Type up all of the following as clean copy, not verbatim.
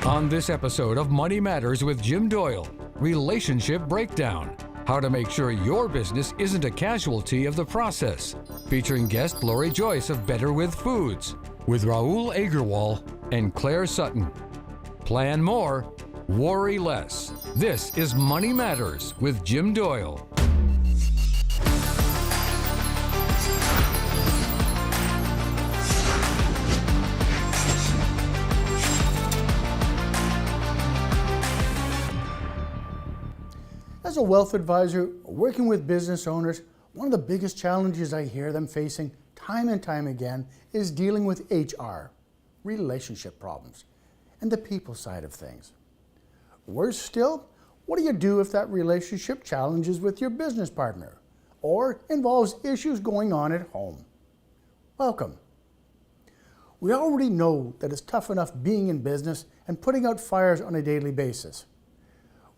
On this episode of Money Matters with Jim Doyle, relationship breakdown. How to make sure your business isn't a casualty of the process. Featuring guest Joyce of Betterwith Foods, with Rahul Aggarwal and Claire Sutton. Plan more, worry less. This is Money Matters with Jim Doyle. As a wealth advisor working with business owners, one of the biggest challenges I hear them facing time and time again is dealing with HR, relationship problems, and the people side of things. Worse still, what do you do if that relationship challenges with your business partner or involves issues going on at home? Welcome. We already know that it's tough enough being in business and putting out fires on a daily basis.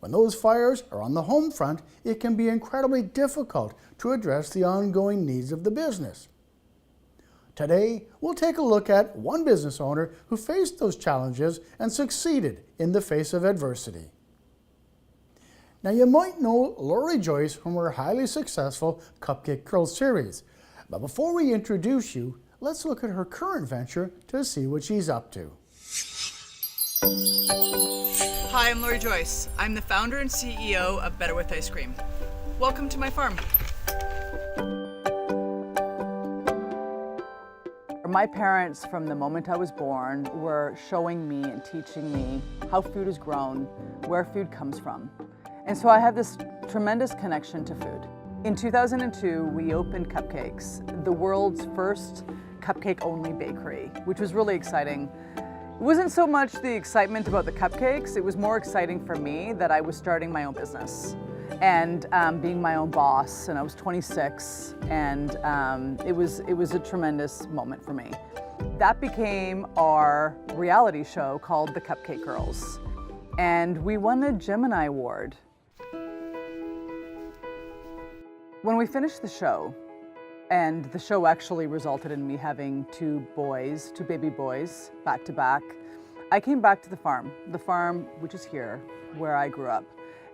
When those fires are on the home front, it can be incredibly difficult to address the ongoing needs of the business. Today, we'll take a look at one business owner who faced those challenges and succeeded in the face of adversity. Now, you might know Joyce from her highly successful Cupcake Girls series. But before we introduce you, let's look at her current venture to see what she's up to. Hi, I'm Joyce. I'm the founder and CEO of Betterwith Ice Cream. Welcome to my farm. My parents, from the moment I was born, were showing me and teaching me how food is grown, where food comes from. And so I have this tremendous connection to food. In 2002, we opened Cupcakes, the world's first cupcake-only bakery, which was really exciting. It wasn't so much the excitement about the cupcakes, it was more exciting for me that I was starting my own business and being my own boss, and I was 26, and it was a tremendous moment for me. That became our reality show called The Cupcake Girls, and we won a Gemini Award. When we finished the show, and the show actually resulted in me having two baby boys, back to back, I came back to the farm which is here, where I grew up.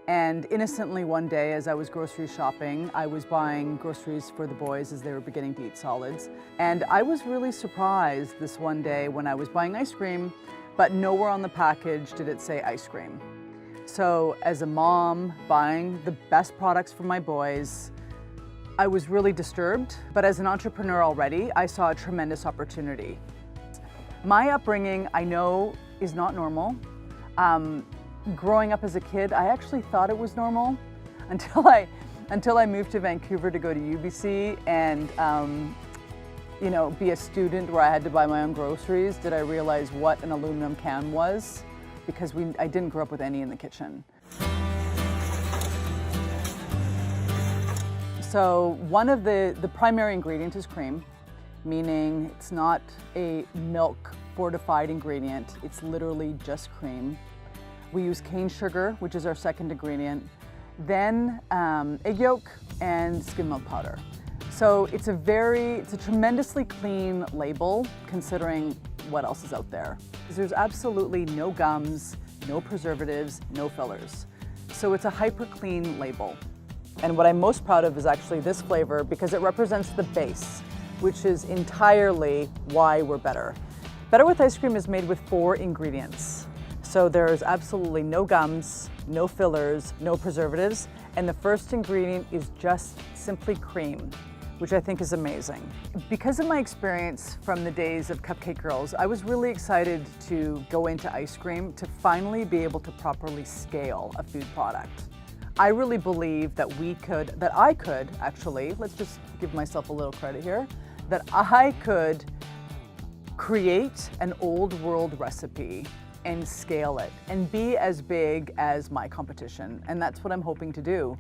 And innocently one day, as I was grocery shopping, I was buying groceries for the boys as they were beginning to eat solids. And I was really surprised this one day when I was buying ice cream, but nowhere on the package did it say ice cream. So as a mom buying the best products for my boys, I was really disturbed, but as an entrepreneur already, I saw a tremendous opportunity. My upbringing, I know, is not normal. Growing up as a kid, I actually thought it was normal until I moved to Vancouver to go to UBC and be a student where I had to buy my own groceries. Did I realize what an aluminum can was? Because I didn't grow up with any in the kitchen. So one of the primary ingredients is cream, meaning it's not a milk fortified ingredient, it's literally just cream. We use cane sugar, which is our second ingredient, then egg yolk and skim milk powder. So it's a tremendously clean label considering what else is out there. There's absolutely no gums, no preservatives, no fillers. So it's a hyper clean label. And what I'm most proud of is actually this flavor because it represents the base, which is entirely why we're better. Betterwith ice cream is made with 4 ingredients. So there's absolutely no gums, no fillers, no preservatives, and the first ingredient is just simply cream, which I think is amazing. Because of my experience from the days of Cupcake Girls, I was really excited to go into ice cream to finally be able to properly scale a food product. I really believe that I could actually, let's just give myself a little credit here, that I could create an old world recipe and scale it and be as big as my competition. And that's what I'm hoping to do.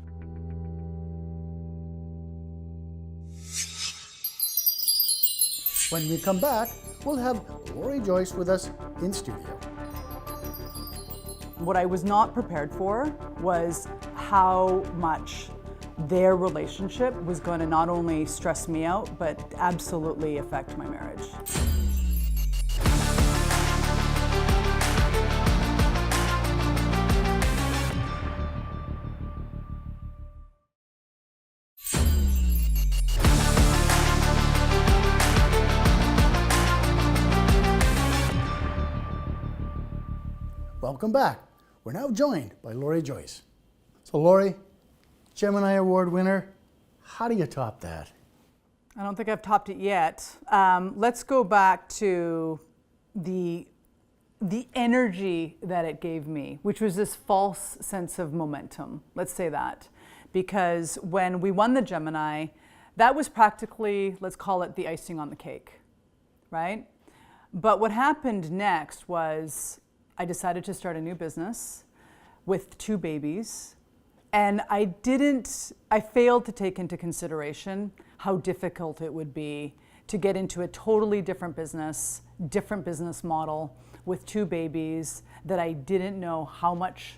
When we come back, we'll have Joyce with us in studio. What I was not prepared for was how much their relationship was going to not only stress me out, but absolutely affect my marriage. welcome back. We're now joined by Lori Joyce. So Lori, Gemini Award winner, how do you top that? I don't think I've topped it yet. Let's go back to the energy that it gave me, which was this false sense of momentum. Let's say that. Because when we won the Gemini, that was practically, let's call it the icing on the cake, right? But what happened next was I decided to start a new business with 2 babies. And I failed to take into consideration how difficult it would be to get into a totally different business model with 2 babies that I didn't know how much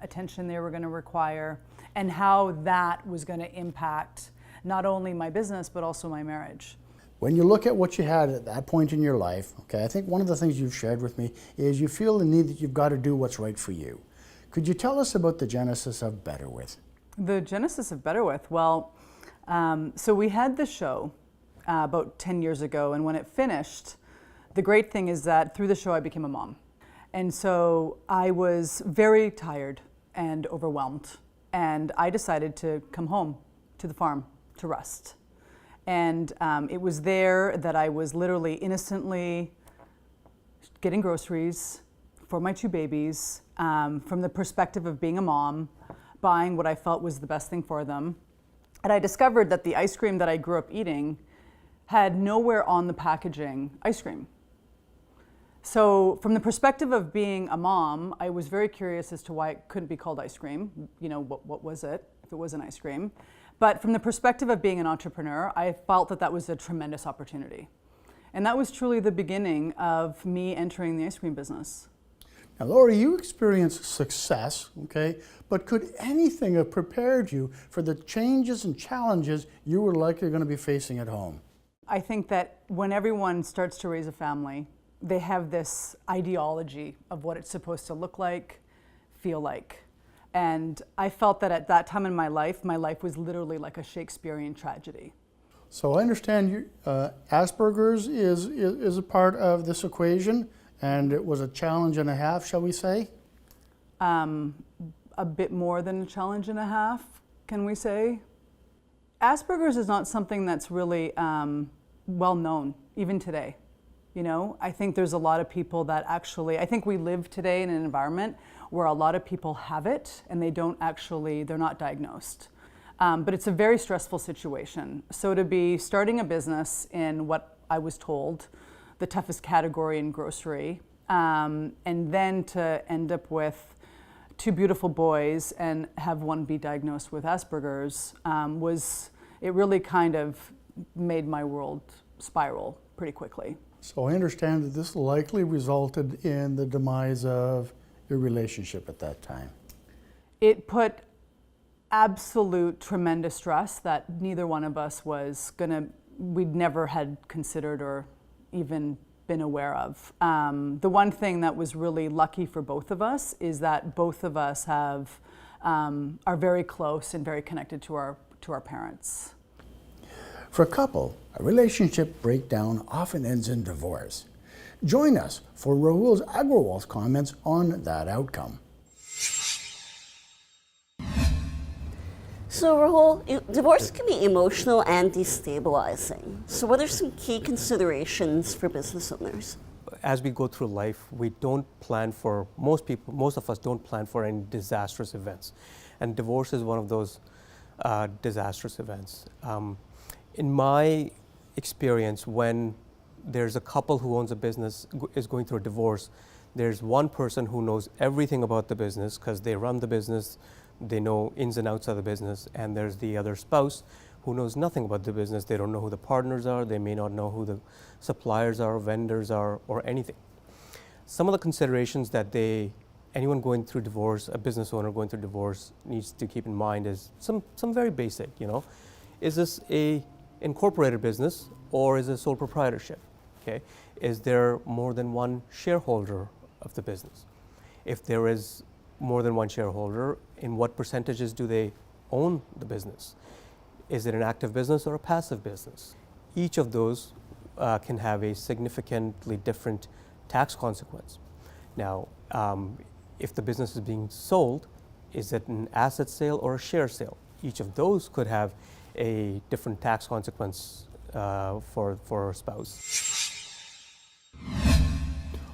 attention they were going to require and how that was going to impact not only my business but also my marriage. When you look at what you had at that point in your life, okay, I think one of the things you've shared with me is you feel the need that you've got to do what's right for you. Could you tell us about the genesis of Betterwith? The genesis of Betterwith, well, so we had the show about 10 years ago, and when it finished, the great thing is that through the show I became a mom. And so I was very tired and overwhelmed, and I decided to come home to the farm to rest. And it was there that I was literally innocently getting groceries for my 2 babies, from the perspective of being a mom, buying what I felt was the best thing for them. And I discovered that the ice cream that I grew up eating had nowhere on the packaging ice cream. So from the perspective of being a mom, I was very curious as to why it couldn't be called ice cream. You know, what was it if it wasn't ice cream? But from the perspective of being an entrepreneur, I felt that that was a tremendous opportunity. And that was truly the beginning of me entering the ice cream business. Now, Lori, you experienced success, okay, but could anything have prepared you for the changes and challenges you were likely going to be facing at home? I think that when everyone starts to raise a family, they have this ideology of what it's supposed to look like, feel like. And I felt that at that time in my life was literally like a Shakespearean tragedy. So I understand Asperger's is a part of this equation, and it was a challenge and a half, shall we say? A bit more than a challenge and a half, can we say? Asperger's is not something that's really well known, even today. You know, I think there's a lot of people that actually, I think we live today in an environment where a lot of people have it and they're not diagnosed. But it's a very stressful situation. So to be starting a business in what I was told, the toughest category in grocery, and then to end up with 2 beautiful boys and have one be diagnosed with Asperger's, it really kind of made my world spiral pretty quickly. So I understand that this likely resulted in the demise of your relationship at that time. It put absolute tremendous stress that neither one of us we'd never had considered or even been aware of. The one thing that was really lucky for both of us is that both of us are very close and very connected to our parents. For a couple, a relationship breakdown often ends in divorce. Join us for Rahul Aggarwal's comments on that outcome. So Rahul, divorce can be emotional and destabilizing. So what are some key considerations for business owners? As we go through life, we don't plan for, most of us don't plan for any disastrous events. And divorce is one of those disastrous events. In my experience, when there's a couple who owns a business, is going through a divorce, there's one person who knows everything about the business because they run the business, they know ins and outs of the business, and there's the other spouse who knows nothing about the business. They don't know who the partners are, they may not know who the suppliers are, vendors are, or anything. Some of the considerations that anyone going through divorce, a business owner going through divorce, needs to keep in mind is some very basic, Is this a incorporated business or is it sole proprietorship? Okay. Is there more than one shareholder of the business? If there is more than one shareholder, in what percentages do they own the business? Is it an active business or a passive business? Each of those can have a significantly different tax consequence. Now, if the business is being sold, is it an asset sale or a share sale? Each of those could have a different tax consequence for a spouse.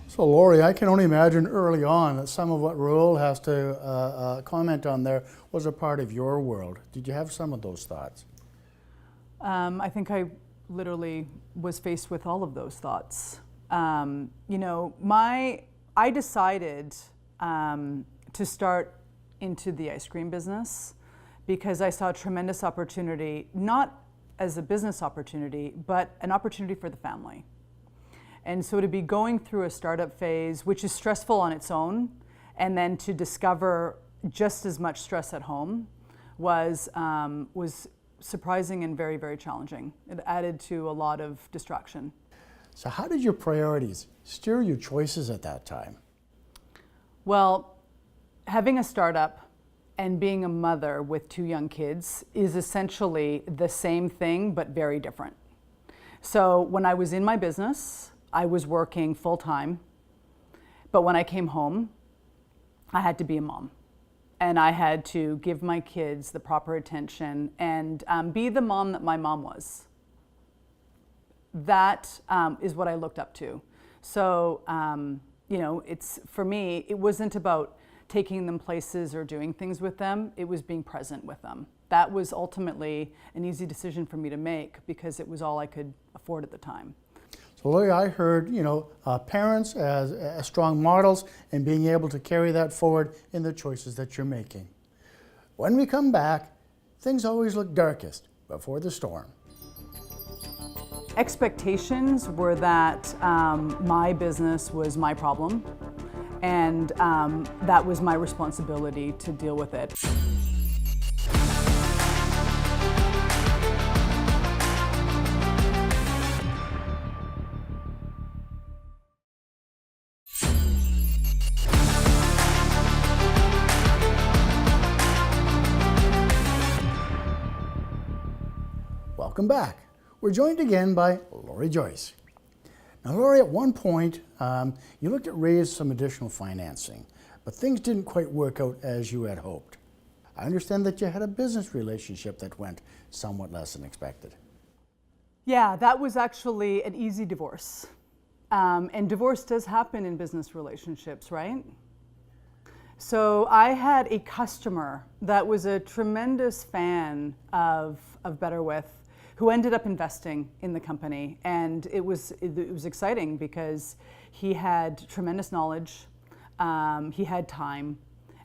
So Lori, I can only imagine early on that some of what Rahul has to comment on there was a part of your world. Did you have some of those thoughts? I think I literally was faced with all of those thoughts. You know, I decided to start into the ice cream business because I saw a tremendous opportunity, not as a business opportunity, but an opportunity for the family. And so to be going through a startup phase, which is stressful on its own, and then to discover just as much stress at home was surprising and very, very challenging. It added to a lot of distraction. So how did your priorities steer your choices at that time? Well, having a startup and being a mother with 2 young kids is essentially the same thing, but very different. So when I was in my business, I was working full time, but when I came home, I had to be a mom. And I had to give my kids the proper attention and be the mom that my mom was. That is what I looked up to. So, you know, for me, it wasn't about taking them places or doing things with them. It was being present with them. That was ultimately an easy decision for me to make because it was all I could afford at the time. So Lori, I heard, you know, parents as strong models and being able to carry that forward in the choices that you're making. When we come back, things always look darkest before the storm. Expectations were that my business was my problem, and that was my responsibility to deal with it. Welcome back. We're joined again by Lori Joyce. Now, Lori, at one point, you looked at raise some additional financing, but things didn't quite work out as you had hoped. I understand that you had a business relationship that went somewhat less than expected. Yeah, that was actually an easy divorce. And divorce does happen in business relationships, right? So I had a customer that was a tremendous fan of Betterwith, who ended up investing in the company. And it was exciting because he had tremendous knowledge, he had time,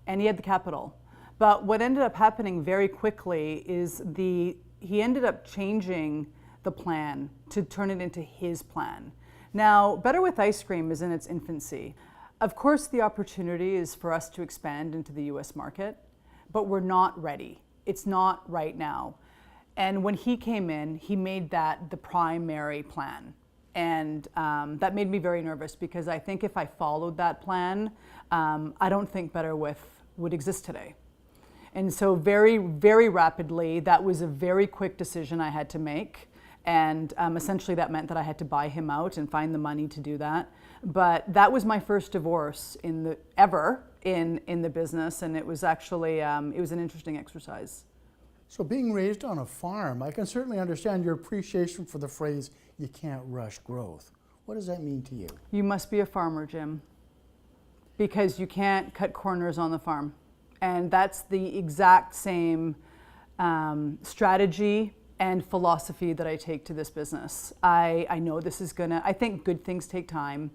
and he had the capital. But what ended up happening very quickly is he ended up changing the plan to turn it into his plan. Now, Betterwith Ice Cream is in its infancy. Of course, the opportunity is for us to expand into the US market, but we're not ready. It's not right now. And when he came in, he made that the primary plan. And that made me very nervous because I think if I followed that plan, I don't think Betterwith would exist today. And so very, very rapidly, that was a very quick decision I had to make. And essentially that meant that I had to buy him out and find the money to do that. But that was my first divorce ever in the business. And it was actually, it was an interesting exercise. So being raised on a farm, I can certainly understand your appreciation for the phrase, you can't rush growth. What does that mean to you? You must be a farmer, Jim, because you can't cut corners on the farm. And that's the exact same strategy and philosophy that I take to this business. I know this is I think good things take time,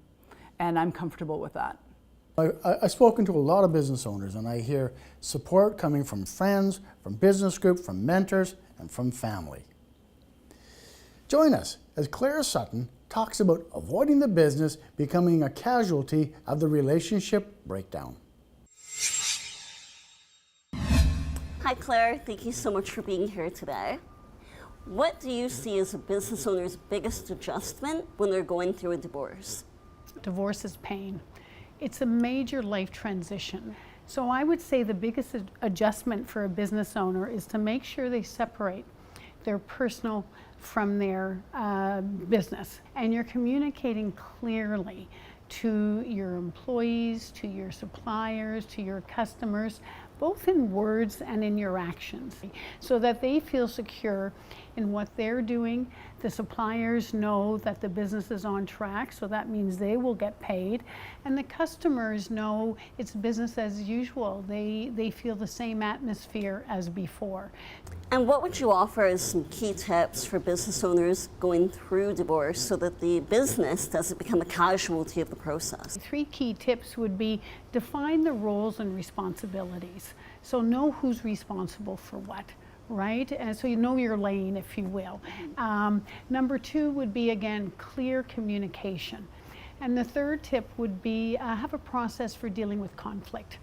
and I'm comfortable with that. I've spoken to a lot of business owners, and I hear support coming from friends, from business group, from mentors, and from family. Join us as Claire Sutton talks about avoiding the business becoming a casualty of the relationship breakdown. Hi Claire, thank you so much for being here today. What do you see as a business owner's biggest adjustment when they're going through a divorce? Divorce is pain. It's a major life transition. So I would say the biggest adjustment for a business owner is to make sure they separate their personal from their business. And you're communicating clearly to your employees, to your suppliers, to your customers, both in words and in your actions, so that they feel secure in what they're doing. The suppliers know that the business is on track, so that means they will get paid. And the customers know it's business as usual. They feel the same atmosphere as before. And what would you offer as some key tips for business owners going through divorce so that the business doesn't become a casualty of the process? 3 key tips would be: define the roles and responsibilities. So know who's responsible for what, right? And so you know your lane, if you will. Number 2 would be, again, clear communication. And the 3rd tip would be have a process for dealing with conflict.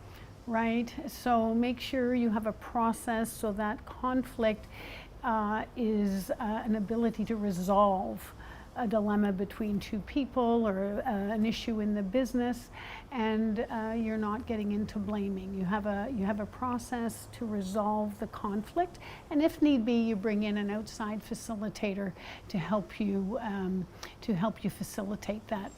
Right? So make sure you have a process so that conflict is an ability to resolve a dilemma between 2 people or an issue in the business, and you're not getting into blaming. You have a process to resolve the conflict, and if need be, you bring in an outside facilitator to help you facilitate that.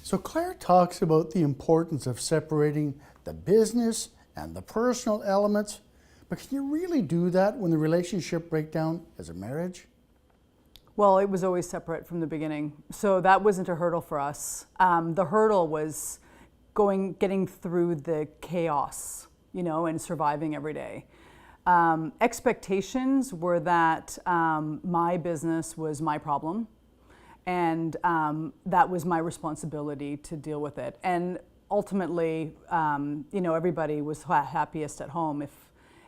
So Claire talks about the importance of separating the business and the personal elements, but can you really do that when the relationship breakdown is a marriage? Well, it was always separate from the beginning, so that wasn't a hurdle for us. The hurdle was getting through the chaos, and surviving every day. Expectations were that my business was my problem, and that was my responsibility to deal with it. And ultimately, everybody was happiest at home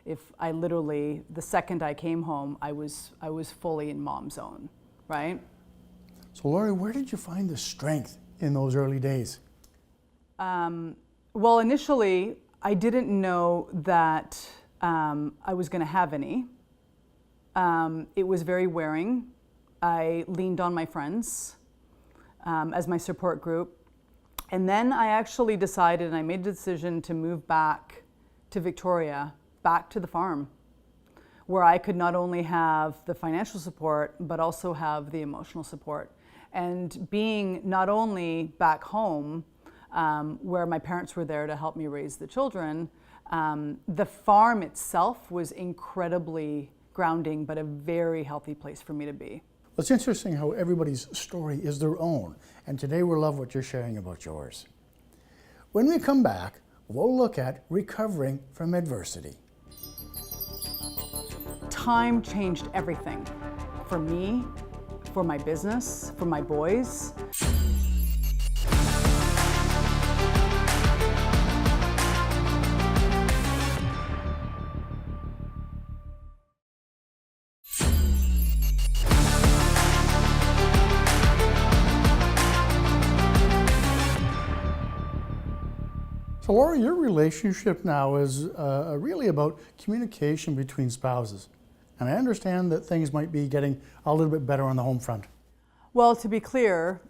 if I literally, the second I came home, I was fully in mom zone, right? So Laurie, where did you find the strength in those early days? Well, initially, I didn't know that I was going to have any. It was very wearing. I leaned on my friends as my support group. And then I actually decided, and I made a decision to move back to Victoria, back to the farm, where I could not only have the financial support, but also have the emotional support. And being not only back home, where my parents were there to help me raise the children, the farm itself was incredibly grounding, but a very healthy place for me to be. It's interesting how everybody's story is their own, and today we'll love what you're sharing about yours. When we come back, we'll look at recovering from adversity. Time changed everything for me, for my business, for my boys. So Laura, your relationship now is really about communication between spouses. And I understand that things might be getting a little bit better on the home front. Well, to be clear,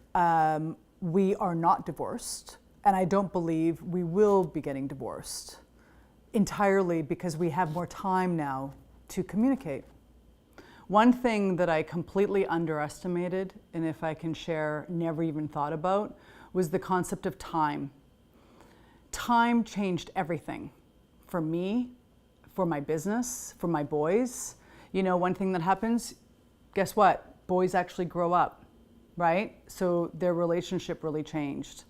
we are not divorced, and I don't believe we will be getting divorced entirely because we have more time now to communicate. One thing that I completely underestimated, and if I can share, never even thought about, was the concept of time. Time changed everything for me, for my business, for my boys. One thing that happens, guess what? Boys actually grow up, right? So their relationship really changed.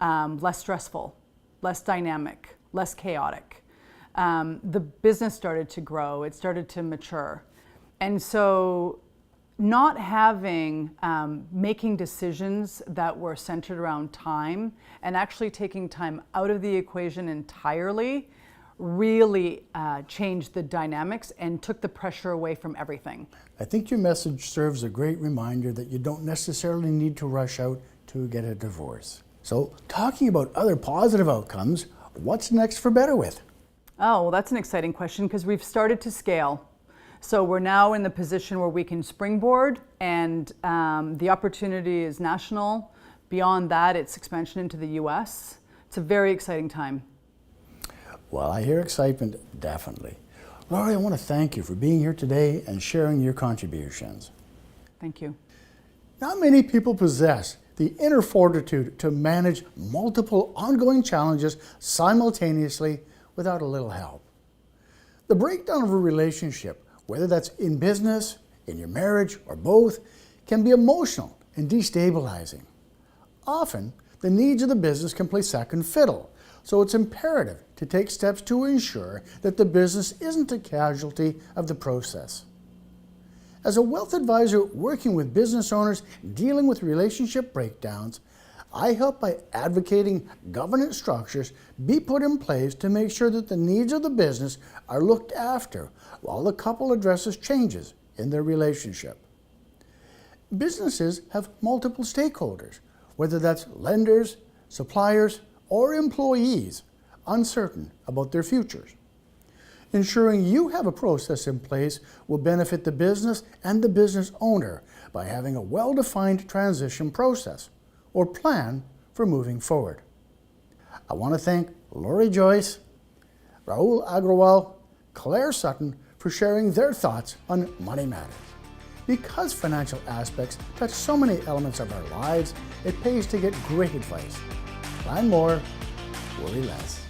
Less stressful, less dynamic, less chaotic. The business started to grow, it started to mature. And so not having, making decisions that were centered around time and actually taking time out of the equation entirely really changed the dynamics and took the pressure away from everything. I think your message serves a great reminder that you don't necessarily need to rush out to get a divorce. So talking about other positive outcomes, what's next for Betterwith? Oh, well, that's an exciting question because we've started to scale. So we're now in the position where we can springboard, and the opportunity is national. Beyond that, it's expansion into the US. It's a very exciting time. Well, I hear excitement, definitely. Laurie, I want to thank you for being here today and sharing your contributions. Thank you. Not many people possess the inner fortitude to manage multiple ongoing challenges simultaneously without a little help. The breakdown of a relationship, whether that's in business, in your marriage, or both, can be emotional and destabilizing. Often, the needs of the business can play second fiddle, so it's imperative to take steps to ensure that the business isn't a casualty of the process. As a wealth advisor working with business owners dealing with relationship breakdowns, I help by advocating governance structures be put in place to make sure that the needs of the business are looked after while the couple addresses changes in their relationship. Businesses have multiple stakeholders, whether that's lenders, suppliers, or employees, uncertain about their futures. Ensuring you have a process in place will benefit the business and the business owner by having a well-defined transition process or plan for moving forward. I want to thank Joyce, Rahul Aggarwal, Claire Sutton for sharing their thoughts on money matters. Because financial aspects touch so many elements of our lives, it pays to get great advice. Plan more, worry less.